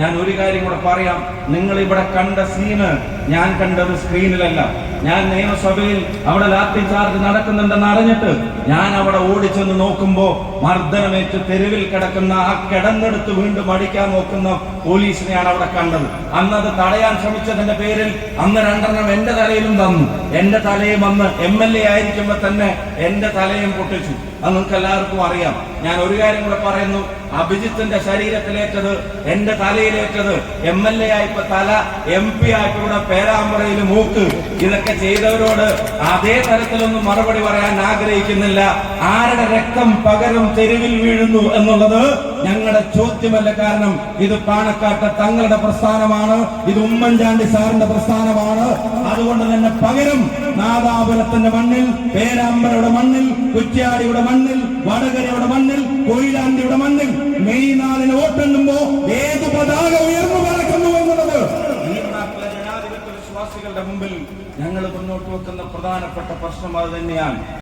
ഞാൻ ഒരു കാര്യം കൂടെ പറയാം. നിങ്ങൾ ഇവിടെ കണ്ട സീന് ഞാൻ കണ്ടത് സ്ക്രീനിലല്ല. ഞാൻ നിയമസഭയിൽ അവിടെ ലാത്തി ചാർജ് നടക്കുന്നുണ്ടെന്ന് അറിഞ്ഞിട്ട് ഞാൻ അവിടെ ഓടിച്ചെന്ന് നോക്കുമ്പോ മർദ്ദനമേറ്റ് തെരുവിൽ കിടക്കുന്ന ആ കിടന്നെടുത്ത് വീണ്ടും അടിക്കാൻ നോക്കുന്ന പോലീസിനെയാണ് അവിടെ കണ്ടത്. അന്നത് തടയാൻ ശ്രമിച്ചതിന്റെ പേരിൽ അന്ന് 2 എന്റെ തലയിലും തന്നു. എന്റെ തലയും അന്ന് MLA ആയിരിക്കുമ്പോ തന്നെ എന്റെ തലയും പൊട്ടിച്ചു. അത് നിങ്ങൾക്ക് എല്ലാവർക്കും അറിയാം. ഞാൻ ഒരു കാര്യം കൂടെ പറയുന്നു. അഭിജിത്തിന്റെ ശരീരത്തിലേറ്റത്, എന്റെ തലയിലേറ്റത്, MLA ആയപ്പോ തല, MP ആയപ്പോ ഇവിടെ പേരാമ്പ്രയിൽ മൂക്ക്. ഇതൊക്കെ ചെയ്തവരോട് അതേ തരത്തിലൊന്നും മറുപടി പറയാൻ ആഗ്രഹിക്കുന്നില്ല. ആരുടെ രക്തം പകരം തെരുവിൽ വീഴുന്നു എന്നുള്ളത് ഞങ്ങളുടെ ചോദ്യമല്ല. കാരണം ഇത് പാണക്കാട്ടെ തങ്ങളുടെ പ്രസ്ഥാനമാണ്, ഇത് ഉമ്മൻചാണ്ടി സാറിന്റെ പ്രസ്ഥാനമാണ്. അതുകൊണ്ട് തന്നെ പകരം നാദാപുരത്തിന്റെ മണ്ണിൽ, പേരാമ്പ്രയുടെ മണ്ണിൽ, കുറ്റ്യാടിയുടെ മണ്ണിൽ, വടകരയുടെ മണ്ണിൽ, കൊയിലാണ്ടിയുടെ മണ്ണിൽ മെയ് 4-ന് വോട്ടെണ്ണുമ്പോ ഏത് പതാക ഉയർന്നു പറക്കുന്നു എന്നുള്ളത് ഈ നാട്ടിലെ ജനാധിപത്യ വിശ്വാസികളുടെ മുമ്പിൽ ഞങ്ങൾ മുന്നോട്ട് വെക്കുന്ന പ്രധാനപ്പെട്ട പ്രശ്നം അത് തന്നെയാണ്.